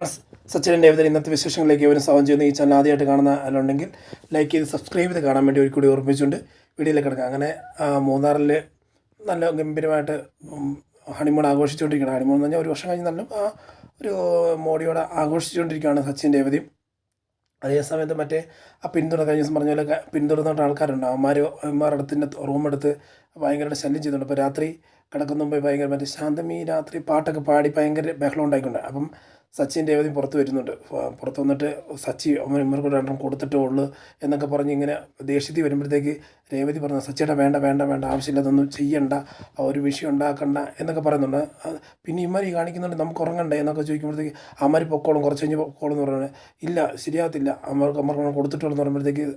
സച്ചിൻ ദേവതൻ ഇന്നത്തെ വിശേഷങ്ങളിലേക്ക് ഇവരും സ്വാഗതം ചെയ്യുന്നു. ഈ ചാനൽ ആദ്യമായിട്ട് കാണുന്ന ആളുണ്ടെങ്കിൽ ലൈക്ക് ചെയ്ത് സബ്സ്ക്രൈബ് ചെയ്ത് കാണാൻ വേണ്ടി ഒരു കൂടി ഓർമ്മിച്ചുകൊണ്ട് വീഡിയോയിലേക്ക് കിടക്കാം. അങ്ങനെ മൂന്നാറിൽ നല്ല ഗംഭീരമായിട്ട് ഹണിമൂൺ ആഘോഷിച്ചുകൊണ്ടിരിക്കുകയാണ്. ഹണിമൂൺ എന്ന് പറഞ്ഞാൽ ഒരു വർഷം കഴിഞ്ഞ് നല്ല ഒരു മോഡിയോടെ ആഘോഷിച്ചുകൊണ്ടിരിക്കുകയാണ് സച്ചിൻ ദേവതയും. അതേ സമയത്ത് മറ്റേ പിന്തുണ കഴിഞ്ഞ ദിവസം പറഞ്ഞ പോലെ പിന്തുടർന്നിട്ട് ആൾക്കാരുണ്ട്. അവന്മാരടുത്തിൻ്റെ റൂമെടുത്ത് ഭയങ്കരമായിട്ട് ശല്യം ചെയ്തിട്ടുണ്ട്. അപ്പോൾ രാത്രി കിടക്കുന്ന മുമ്പ് ഭയങ്കര മറ്റേ ശാന്തമീ രാത്രി പാട്ടൊക്കെ പാടി ഭയങ്കര ബഹളം ഉണ്ടായിക്കൊണ്ട് അപ്പം സച്ചിൻ രേവതി പുറത്ത് വരുന്നുണ്ട്. പുറത്ത് വന്നിട്ട് ഇവർക്ക് രണ്ടെണ്ണം കൊടുത്തിട്ടേ ഉള്ളൂ എന്നൊക്കെ പറഞ്ഞ് ഇങ്ങനെ ദേഷ്യത്തിൽ വരുമ്പോഴത്തേക്ക് രേവതി പറഞ്ഞു, സച്ചിയുടെ വേണ്ട വേണ്ട വേണ്ട ആവശ്യമില്ല, അതൊന്നും ചെയ്യണ്ട, ഒരു വിഷയം ഉണ്ടാക്കണ്ട എന്നൊക്കെ പറയുന്നുണ്ട്. പിന്നെ ഇമാർ ഈ കാണിക്കുന്നുണ്ട് നമുക്ക് ഉറങ്ങണ്ടേ എന്നൊക്കെ ചോദിക്കുമ്പോഴത്തേക്ക് അമ്മമാർ പൊക്കോളും, കുറച്ച് കഴിഞ്ഞ് പൊക്കോളും എന്ന് പറയുന്നത് ഇല്ല, ശരിയാകത്തില്ല, അമ്മർക്ക് കൊടുത്തിട്ടുള്ളൂ പറയുമ്പോഴത്തേക്ക്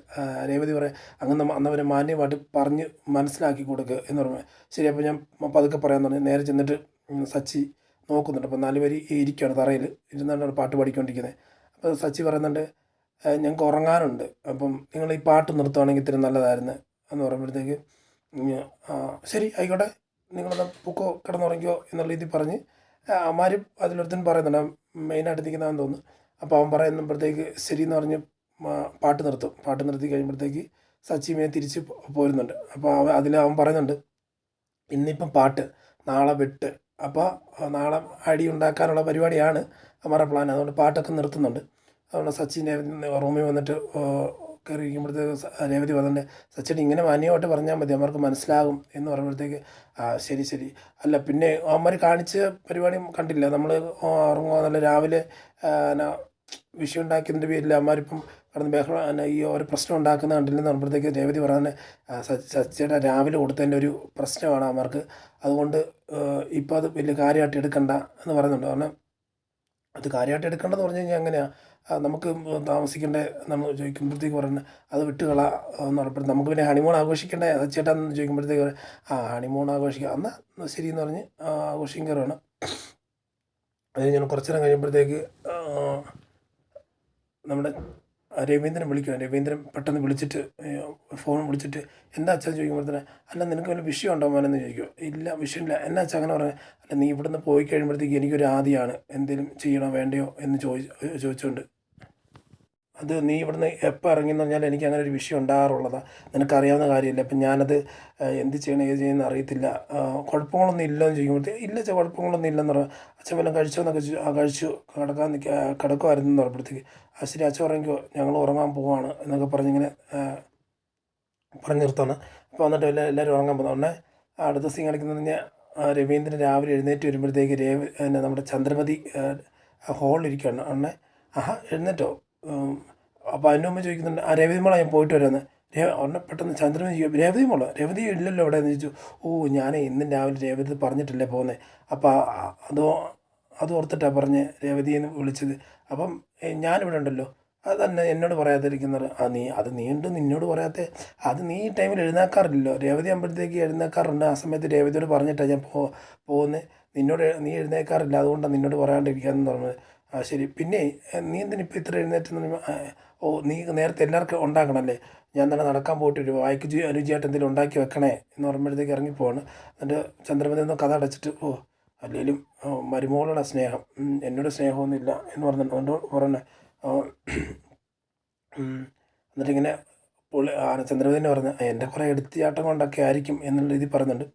രേവതി പറയാം അങ്ങനെ അന്നവരെ മാന്യമായിട്ട് പറഞ്ഞ് മനസ്സിലാക്കി കൊടുക്കുക എന്ന് പറയുമ്പോൾ ശരി. അപ്പോൾ ഞാൻ പതുക്കെ പറയാൻ പറഞ്ഞു. നേരെ ചെന്നിട്ട് സച്ചി നോക്കുന്നുണ്ട്. അപ്പോൾ 4 പേര് ഇരിക്കുകയാണ്, തറയിൽ ഇരുന്നാണ് പാട്ട് പാടിക്കൊണ്ടിരിക്കുന്നത്. അപ്പോൾ സച്ചി പറയുന്നുണ്ട്, ഞങ്ങൾക്ക് ഉറങ്ങാനുണ്ട്, അപ്പം നിങ്ങൾ ഈ പാട്ട് നിർത്തുവാണെങ്കിൽ ഇത്തിരി നല്ലതായിരുന്നു എന്ന് പറയുമ്പോഴത്തേക്ക് ശരി ആയിക്കോട്ടെ, നിങ്ങളൊന്ന് പൊക്കോ കിടന്നുറങ്ങിക്കോ എന്നുള്ള രീതിയിൽ പറഞ്ഞ് അമ്മാരും അതിലൊരുത്തൻ പറയുന്നുണ്ട്, മെയിനായിട്ട് നിൽക്കുന്നതെന്ന് തോന്നുന്നു. അപ്പോൾ അവൻ പറയുമ്പോഴത്തേക്ക് ശരി എന്ന് പറഞ്ഞ് പാട്ട് നിർത്തും. പാട്ട് നിർത്തി കഴിയുമ്പോഴത്തേക്ക് സച്ചിമേ തിരിച്ച് പോരുന്നുണ്ട്. അപ്പോൾ അവൻ പറയുന്നുണ്ട്, ഇന്നിപ്പം പാട്ട്, നാളെ വെട്ട്, അപ്പോൾ നാളെ അടി ഉണ്ടാക്കാനുള്ള പരിപാടിയാണ് അവരുടെ പ്ലാൻ. അതുകൊണ്ട് പാട്ടൊക്കെ നിർത്തുന്നുണ്ട്. അതുകൊണ്ട് സച്ചിൻ്റെ റൂമിൽ വന്നിട്ട് കയറി ഇരിക്കുമ്പോഴത്തേക്ക് രേവതി പറഞ്ഞിട്ട് സച്ചിൻ ഇങ്ങനെ മാന്യമായിട്ട് പറഞ്ഞാൽ മതി, അവർക്ക് മനസ്സിലാകും എന്ന് പറയുമ്പോഴത്തേക്ക് ശരി ശരി. അല്ല പിന്നെ അവന്മാർ കാണിച്ച പരിപാടി കണ്ടില്ല, നമ്മൾ ഉറങ്ങുക നല്ല രാവിലെ വിഷയം ഉണ്ടാക്കിയതിൻ്റെ പേരിൽ അമ്മമാരിപ്പം കടന്ന് ബഹളം ഈ ഒരു പ്രശ്നം ഉണ്ടാക്കുന്ന കണ്ടില്ലെന്ന് പറയുമ്പോഴത്തേക്ക് രേവതി പറഞ്ഞാൽ സച്ചിയുടെ രാവിലെ കൊടുത്തതിൻ്റെ ഒരു പ്രശ്നമാണ് അമ്മമാർക്ക്, അതുകൊണ്ട് ഇപ്പോൾ അത് വലിയ കാര്യമായിട്ട് എടുക്കണ്ട എന്ന് പറയുന്നുണ്ട്. കാരണം അത് കാര്യമായിട്ട് എടുക്കേണ്ടതെന്ന് പറഞ്ഞു കഴിഞ്ഞാൽ അങ്ങനെയാണ്, നമുക്ക് താമസിക്കേണ്ട നമ്മൾ ചോദിക്കുമ്പോഴത്തേക്ക് പറയുന്നത് അത് വിട്ടുകള എന്ന് പറയുമ്പോൾ നമുക്ക് പിന്നെ ഹണിമൂൺ ആഘോഷിക്കേണ്ട സച്ചേട്ടാന്ന് ചോദിക്കുമ്പോഴത്തേക്ക് ഹണിമൂൺ ആഘോഷിക്കുക എന്നാൽ ശരി എന്ന് പറഞ്ഞ് ആഘോഷിക്കാറാണ്. അത് ഞാൻ കുറച്ച് നേരം കഴിയുമ്പോഴത്തേക്ക് നമ്മുടെ രവീന്ദ്രൻ വിളിക്കണം. രവീന്ദ്രൻ പെട്ടെന്ന് വിളിച്ചിട്ട് ഫോൺ വിളിച്ചിട്ട് എന്താ അച്ഛാ ചോദിക്കുമ്പോഴത്തേന് അല്ല നിനക്ക് വല്ല വിഷയം ഉണ്ടോ മോനെന്ന് ചോദിക്കുമോ. ഇല്ല വിഷയമില്ല. എന്നാ അച്ഛാ അങ്ങനെ പറഞ്ഞാൽ അല്ല നീ ഇവിടുന്ന് പോയി കഴിയുമ്പോഴത്തേക്ക് എനിക്കൊരു ആദിയാണ്, എന്തെങ്കിലും ചെയ്യണോ വേണ്ടയോ എന്ന് ചോദിച്ചുകൊണ്ട് അത് നീ ഇവിടുന്ന് എപ്പോൾ ഇറങ്ങിയെന്ന് പറഞ്ഞാൽ എനിക്ക് അങ്ങനെ ഒരു വിഷയം ഉണ്ടാകാറുള്ളതാണ്, നിനക്കറിയാവുന്ന കാര്യമില്ല. അപ്പം ഞാനത് എന്ത് ചെയ്യണം ഏത് ചെയ്യുമെന്ന് അറിയത്തില്ല, കുഴപ്പങ്ങളൊന്നും ഇല്ലെന്ന് ചോദിക്കുമ്പോഴത്തേക്ക് ഇല്ല അച്ഛാ കുഴപ്പങ്ങളൊന്നും ഇല്ലെന്ന് പറഞ്ഞു. അച്ഛൻ വല്ലതും കഴിച്ചോന്നൊക്കെ കഴിച്ചു കിടക്കുമായിരുന്നു എന്ന് പറയുമ്പോഴത്തേക്ക് ശരി അച്ഛൻ ഉറങ്ങിക്കോ, ഞങ്ങൾ ഉറങ്ങാൻ പോവാണ് എന്നൊക്കെ പറഞ്ഞിങ്ങനെ പറഞ്ഞു നിർത്താണ്. അപ്പോൾ വന്നിട്ട് എല്ലാവരും ഉറങ്ങാൻ പോകുന്നു. ഉടനെ അടുത്ത സീൻ കളിക്കുന്നത് പറഞ്ഞാൽ രവീന്ദ്രൻ രാവിലെ എഴുന്നേറ്റ് വരുമ്പോഴത്തേക്ക് നമ്മുടെ ചന്ദ്രമതി ഹോളിലിരിക്കുകയാണ്. ഉടനെ എഴുന്നേറ്റോ. അപ്പോൾ അതിൻ്റെ മുമ്പ് ചോദിക്കുന്നുണ്ട് രേവതി മോളെ ഞാൻ പോയിട്ട് വരാമെന്ന്. ഉടനെ പെട്ടെന്ന് ചന്ദ്രമതി ചോദിക്കും രേവതി മോളോ, രേവതി ഇല്ലല്ലോ ഇവിടെ എന്ന് ചോദിച്ചു. ഞാൻ ഇന്നും രാവിലെ രേവതി പറഞ്ഞിട്ടല്ലേ പോകുന്നത്, അപ്പോൾ അത് ഓർത്തിട്ടാണ് പറഞ്ഞ് രേവതിയെന്ന് വിളിച്ചത്. അപ്പം ഞാനിവിടെ ഉണ്ടല്ലോ, അത് തന്നെ എന്നോട് പറയാതിരിക്കുന്നത് നിന്നോട് പറയാത്ത അത് നീ ഈ ടൈമിൽ എഴുന്നേക്കാറില്ലല്ലോ. രേവതി ആകുമ്പോഴത്തേക്ക് എഴുന്നേക്കാറുണ്ട്, ആ സമയത്ത് രേവതിയോട് പറഞ്ഞിട്ടാണ് ഞാൻ പോകുന്നത്, നീ എഴുന്നേക്കാറില്ല, അതുകൊണ്ടാണ് നിന്നോട് പറയാണ്ടിരിക്കാമെന്ന് പറഞ്ഞത്. ശരി പിന്നെ നീ എന്തിനിപ്പോൾ ഇത്ര എഴുന്നേറ്റ് നീ നേരത്തെ എല്ലാവർക്കും ഉണ്ടാക്കണമല്ലേ, ഞാൻ തന്നെ നടക്കാൻ പോയിട്ട് ഒരു വായിക്ക് രുചിയായിട്ട് എന്തെങ്കിലും ഉണ്ടാക്കി വെക്കണേ എന്ന് പറയുമ്പോഴത്തേക്ക് ഇറങ്ങിപ്പോവാണ്. എന്നിട്ട് ചന്ദ്രമതി ഒന്ന് കഥ അടച്ചിട്ട് അല്ലെങ്കിലും മരുമകളുടെ സ്നേഹം എന്നോട് സ്നേഹമൊന്നുമില്ല എന്ന് പറഞ്ഞിട്ട് അതുകൊണ്ട് പറഞ്ഞ എന്നിട്ടിങ്ങനെ ചന്ദ്രമതിനെ പറഞ്ഞ് എൻ്റെ കുറേ എടുത്തിയാട്ടം കൊണ്ടൊക്കെ ആയിരിക്കും എന്നുള്ള രീതിയിൽ പറയുന്നുണ്ട്.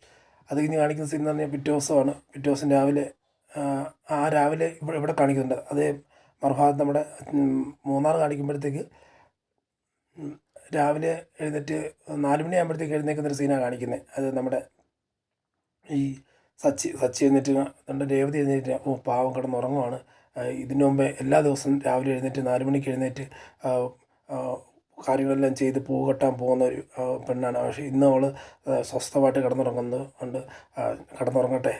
അത് കഴിഞ്ഞ് കാണിക്കുന്ന സീൻ എന്ന് പറഞ്ഞാൽ പിറ്റേ ദിവസമാണ്. പിറ്റേ ദിവസം രാവിലെ ഇവിടെ കാണിക്കുന്നുണ്ട്. അതേ മറുഭാഗത്ത് നമ്മുടെ മൂന്നാർ കാണിക്കുമ്പോഴത്തേക്ക് രാവിലെ എഴുന്നേറ്റ് 4 മണിയാകുമ്പോഴത്തേക്ക് എഴുന്നേൽക്കുന്നൊരു സീനാണ് കാണിക്കുന്നത്. അത് നമ്മുടെ ഈ സച്ചി എഴുന്നേറ്റ് നമ്മുടെ രേവതി എഴുന്നേറ്റ് പാവം കിടന്നുറങ്ങുവാണ്. ഇതിനു മുമ്പേ എല്ലാ ദിവസവും രാവിലെ എഴുന്നേറ്റ് 4 മണിക്ക് എഴുന്നേറ്റ് കാര്യങ്ങളെല്ലാം ചെയ്ത് പൂ കെട്ടാൻ പോകുന്ന ഒരു പെണ്ണാണ്. പക്ഷേ ഇന്ന് അവൾ സ്വസ്ഥമായിട്ട് കിടന്നുറങ്ങട്ടെ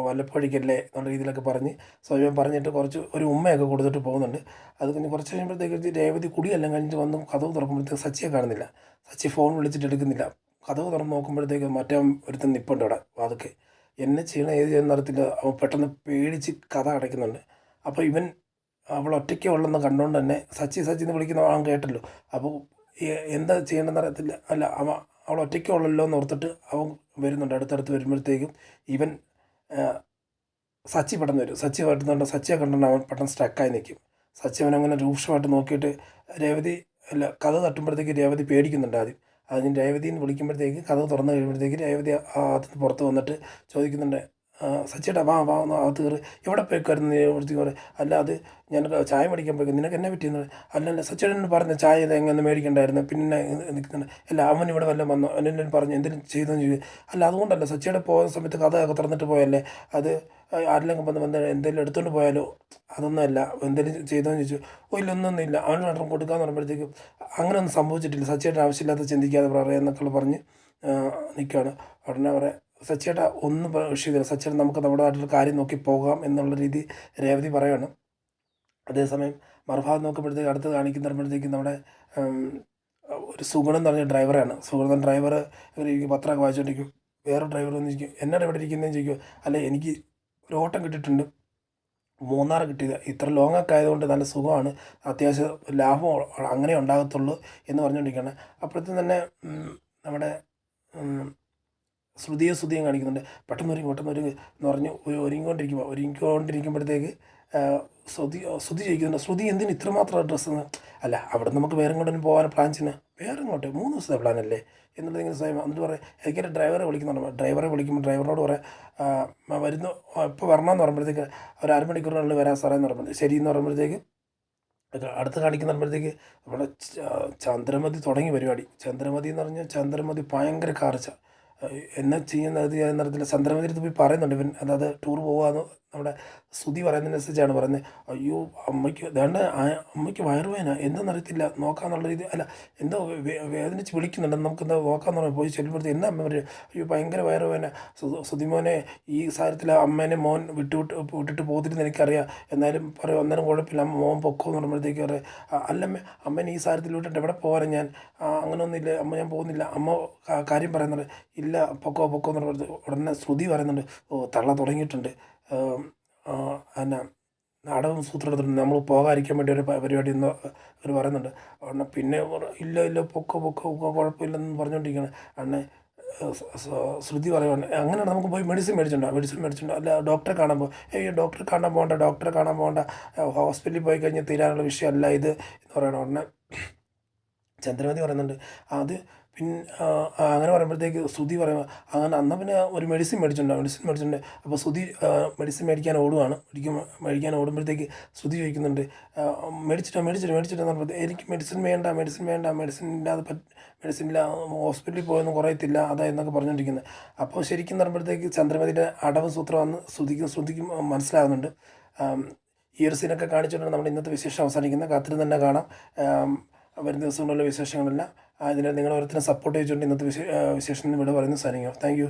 വല്ലപ്പോഴേക്കല്ലേ എന്നുള്ള രീതിയിലൊക്കെ പറഞ്ഞ് സ്വയം പറഞ്ഞിട്ട് ഒരു ഉമ്മയൊക്കെ കൊടുത്തിട്ട് പോകുന്നുണ്ട്. അത് കഴിഞ്ഞ് കുറച്ച് കഴിയുമ്പോഴത്തേക്ക് രേവതി കുടിയെല്ലാം കഴിഞ്ഞിട്ട് വന്ന് കഥവ് തുറക്കുമ്പോഴത്തേക്ക് സച്ചിയെ കാണുന്നില്ല. സച്ചി ഫോൺ വിളിച്ചിട്ട് എടുക്കുന്നില്ല. കഥവ് തുറന്ന് നോക്കുമ്പോഴത്തേക്ക് മറ്റേ ഒരുത്തൻ നിൽപ്പുണ്ട് അവിടെ. അതൊക്കെ എന്നെ ചെയ്യണം ഏത് ചെയ്യുന്ന അറിയത്തില്ല. അവൻ പെട്ടെന്ന് പേടിച്ച് കഥ അടയ്ക്കുന്നുണ്ട്. അപ്പോൾ അവൾ ഒറ്റയ്ക്കേ ഉള്ളെന്ന് കണ്ടുകൊണ്ട് തന്നെ സച്ചി എന്ന് വിളിക്കുന്ന അവൻ കേട്ടല്ലോ. അപ്പോൾ എന്താ ചെയ്യണമെന്ന് അറിയത്തില്ല. അല്ല അവൾ ഒറ്റയ്ക്കേ ഉള്ളല്ലോ എന്ന് ഓർത്തിട്ട് അവൻ വരുന്നുണ്ട്. അടുത്തടുത്ത് വരുമ്പോഴത്തേക്കും ഇവൻ സച്ചി പെട്ടെന്ന് വരും. സച്ചി പെട്ടെന്നുണ്ട്. സച്ചിയെ കണ്ടുകൊണ്ട് അവൻ പെട്ടെന്ന് സ്റ്റക്കായി നിൽക്കും. സച്ചി അവനങ്ങനെ രൂക്ഷമായിട്ട് നോക്കിയിട്ട് രേവതി അല്ല കഥ തട്ടുമ്പോഴത്തേക്ക് രേവതി പേടിക്കുന്നുണ്ട് ആദ്യം. അതിന് രേവതിന്ന് വിളിക്കുമ്പോഴത്തേക്ക് കഥ തുറന്ന് കഴിയുമ്പോഴത്തേക്ക് രേവതി അതിന് പുറത്ത് വന്നിട്ട് ചോദിക്കുന്നുണ്ട്, സച്ചിയേട്ടാ വാ വാ ഒന്ന് അകത്ത് കയറി, എവിടെ പോയിക്കായിരുന്നു നീ ഇവിടുത്തേക്ക് പറയും. അല്ല അത് ഞാൻ ചായ മേടിക്കാൻ പോയി, നിനക്ക് എന്നെ പറ്റിയെന്ന് പറയും. അല്ല സച്ചിയേട്ടൻ പറഞ്ഞ ചായ ഇത് എങ്ങനെ മേടിക്കണ്ടായിരുന്നു, പിന്നെ നിൽക്കുന്നുണ്ട്. അല്ല അവൻ ഇവിടെ വല്ലതും വന്നോ, എന്നെ പറഞ്ഞു എന്തെങ്കിലും ചെയ്തെന്ന് ചോദിക്കും. അല്ല അതുകൊണ്ടല്ല, സച്ചിയുടെ പോകുന്ന സമയത്ത് കഥയൊക്കെ തുറന്നിട്ട് പോയല്ലേ, അത് ആരെങ്കിലും വന്ന് എന്തെങ്കിലും എടുത്തുകൊണ്ട് പോയാലോ, അതൊന്നുമല്ല, എന്തെങ്കിലും ചെയ്തോന്ന് ചോദിച്ചു. ഓ ഇല്ല ഒന്നൊന്നുമില്ല, അവന് മാത്രം കൊടുക്കാന്ന് പറയുമ്പോഴത്തേക്കും അങ്ങനെ ഒന്നും സംഭവിച്ചിട്ടില്ല, സച്ചിയുടെ ആവശ്യമില്ലാത്ത ചിന്തിക്കാതെ പറയാം എന്നൊക്കെ പറഞ്ഞ് നിൽക്കുകയാണ്. ഉടനെ പറയാം, സച്ചിയേട്ടാ ഒന്നും വിഷയമില്ല, സച്ചിയേട്ടൻ നമുക്ക് നമ്മുടെ നാട്ടിൽ കാര്യം നോക്കി പോകാം എന്നുള്ള രീതി രേവതി പറയാണ്. അതേസമയം മറുഭാഗം നോക്കുമ്പോഴത്തേക്ക് അടുത്ത് കാണിക്കുമ്പോഴത്തേക്കും നമ്മുടെ ഒരു സുഗുണം എന്ന് പറഞ്ഞ ഡ്രൈവറാണ്. സുഗുണൻ ഡ്രൈവർ ഇവർ പത്രമൊക്കെ വായിച്ചുകൊണ്ടിരിക്കും. വേറെ ഡ്രൈവർ വന്ന് ചോദിക്കും, എന്നാണ് ഇവിടെ ഇരിക്കുന്നതെന്ന് ചോദിക്കും. അല്ല എനിക്ക് ഒരു ഓട്ടം കിട്ടിയിട്ടുണ്ട്, മൂന്നാർ കിട്ടിയത്, ഇത്ര ലോങ്ങൊക്കെ ആയതുകൊണ്ട് നല്ല സുഖമാണ്, അത്യാവശ്യം ലാഭം അങ്ങനെ ഉണ്ടാകത്തുള്ളൂ എന്ന് പറഞ്ഞുകൊണ്ടിരിക്കുകയാണ്. അപ്പോഴത്തേക്കും തന്നെ നമ്മുടെ ശ്രുതിയും കാണിക്കുന്നുണ്ട്. പെട്ടെന്നൊരു എന്ന് പറഞ്ഞ് ഒരുങ്ങിക്കൊണ്ടിരിക്കുമ്പോഴത്തേക്ക് ശ്രുതി ചോദിക്കുന്നുണ്ട്, ശ്രുതി എന്തിന് ഇത്രമാത്രം ഡ്രസ്സ്? അല്ല അവിടെ നമുക്ക് വേറെ എങ്ങോട്ടും പോകാൻ പ്ലാൻ ചെയ്യുന്നത്, വേറെ ഇങ്ങോട്ട് 3 ദിവസത്തെ പ്ലാനല്ലേ എന്നുള്ളത് ഇങ്ങനെ സ്വയം. എന്നിട്ട് പറയാം, എനിക്കൊരു ഡ്രൈവറെ വിളിക്കുന്നുണ്ട്. ഡ്രൈവറെ വിളിക്കുമ്പോൾ ഡ്രൈവറിനോട് പറയാം വരുന്നു, ഇപ്പോൾ വരണമെന്ന് പറയുമ്പോഴത്തേക്ക് ഒരു അരമണിക്കൂറിനുള്ളിൽ വരാൻ സാറേ എന്ന് പറയുമ്പോൾ ശരി എന്ന് പറയുമ്പോഴത്തേക്ക് അടുത്ത് കാണിക്കുമ്പോഴത്തേക്ക് നമ്മുടെ ചന്ദ്രമതി തുടങ്ങി പരിപാടി. ചന്ദ്രമതി എന്ന് പറഞ്ഞാൽ ചന്ദ്രമതി ഭയങ്കര കാർച്ച, എന്നാ ചെയ്യുന്നത് എന്നറിയത്തില്ല. ചന്ദ്രമതിരത്ത് പോയി പറയുന്നുണ്ട് ഇവൻ, അതായത് ടൂർ പോകാമെന്ന് നമ്മുടെ ശ്രുതി പറയുന്നതിനനുസരിച്ചാണ് പറയുന്നത്. അയ്യോ അമ്മയ്ക്ക് വേണ്ട, അമ്മയ്ക്ക് വയറുവേദന എന്താണെന്നറിയത്തില്ല, നോക്കാന്നുള്ള രീതി അല്ല എന്തോ വേദനിച്ച് വിളിക്കുന്നുണ്ട്, നമുക്ക് എന്താ നോക്കാമെന്ന് പറഞ്ഞു. പോയി ചെല്ലുമ്പോഴത്തേക്ക് എന്നാ അമ്മ പറയും, അയ്യോ ഭയങ്കര വയറുവേദന, ശ്രുതിമോനെ ഈ സാരത്തിൽ അമ്മേനെ മോൻ വിട്ടിട്ട് പോകത്തില്ലെന്ന് എനിക്കറിയാം, എന്നാലും പറയും അന്നേരം കുഴപ്പമില്ല, അമ്മ മോൻ പൊക്കോ എന്ന് പറയുമ്പോഴത്തേക്ക് പറയും, അല്ലമ്മ അമ്മേനെ ഈ സാരത്തിൽ വിട്ടിട്ട് എവിടെ പോകാൻ ഞാൻ, അങ്ങനെയൊന്നുമില്ല അമ്മ, ഞാൻ പോകുന്നില്ല, അമ്മ കാര്യം പറയുന്നുണ്ട്. ഇല്ല പൊക്കോ എന്ന് പറയുന്നത്. ഉടനെ ശ്രുതി പറയുന്നുണ്ട്, ഓ തള്ള തുടങ്ങിയിട്ടുണ്ട്, എന്നാ നാടകം സൂത്രമെടുത്തിട്ടുണ്ട്, നമ്മൾ പോകാതിരിക്കാൻ വേണ്ടി ഒരു പരിപാടി എന്ന് അവർ പറയുന്നുണ്ട്. ഉടനെ പിന്നെ ഇല്ല പൊക്കോ കുഴപ്പമില്ലെന്ന് പറഞ്ഞുകൊണ്ടിരിക്കുകയാണ്. ഉടനെ ശ്രുതി പറയുവാണ്, അങ്ങനെയാണ് നമുക്ക് പോയി മെഡിസിൻ മേടിച്ചിട്ടുണ്ടോ, അല്ല ഡോക്ടറെ കാണാൻ ഡോക്ടറെ കാണാൻ പോകണ്ട, ഹോസ്പിറ്റലിൽ പോയി കഴിഞ്ഞാൽ തീരാനുള്ള വിഷയമല്ല ഇത് എന്ന് പറയണം. ഉടനെ ചന്ദ്രമതി പറയുന്നുണ്ട്, അത് പിന്നെ അങ്ങനെ പറയുമ്പോഴത്തേക്ക് ശ്രുതി പറയുക, അങ്ങനെ എന്നാൽ പിന്നെ ഒരു മെഡിസിൻ മേടിച്ചിട്ടുണ്ട്. അപ്പോൾ ശ്രുതി മെഡിസിൻ മേടിക്കാൻ ഓടുമ്പോഴത്തേക്ക് ശ്രുതി ചോദിക്കുന്നുണ്ട്, മേടിച്ചിട്ടോ എന്ന് പറയുമ്പോൾ എനിക്ക് മെഡിസിൻ വേണ്ട, മെഡിസിൻ ഇല്ല, ഹോസ്പിറ്റലിൽ പോയൊന്നും കുറയത്തില്ല അതാ എന്നൊക്കെ പറഞ്ഞുകൊണ്ടിരിക്കുന്നത്. അപ്പോൾ ശരിക്കും പറയുമ്പോഴത്തേക്ക് ചന്ദ്രമതിയുടെ അടവ് സൂത്രമാണെന്ന് ശ്രുതിക്കും മനസ്സിലാകുന്നുണ്ട്. ഈ ഒരു സീനൊക്കെ കാണിച്ചുകൊണ്ടാണ് നമ്മുടെ ഇന്നത്തെ വിശേഷം അവസാനിക്കുന്നത്. കാത്തിരുന്ന് തന്നെ കാണാം വരും ദിവസങ്ങളിലുള്ള വിശേഷങ്ങളെല്ലാം. ഇതിനെ നിങ്ങൾ ഓരോരുത്തരും സപ്പോർട്ട് ചെയ്തുകൊണ്ട് ഇന്നത്തെ വിശേഷം ഇവിടെ പറയുന്നു. Signing off. Thank you.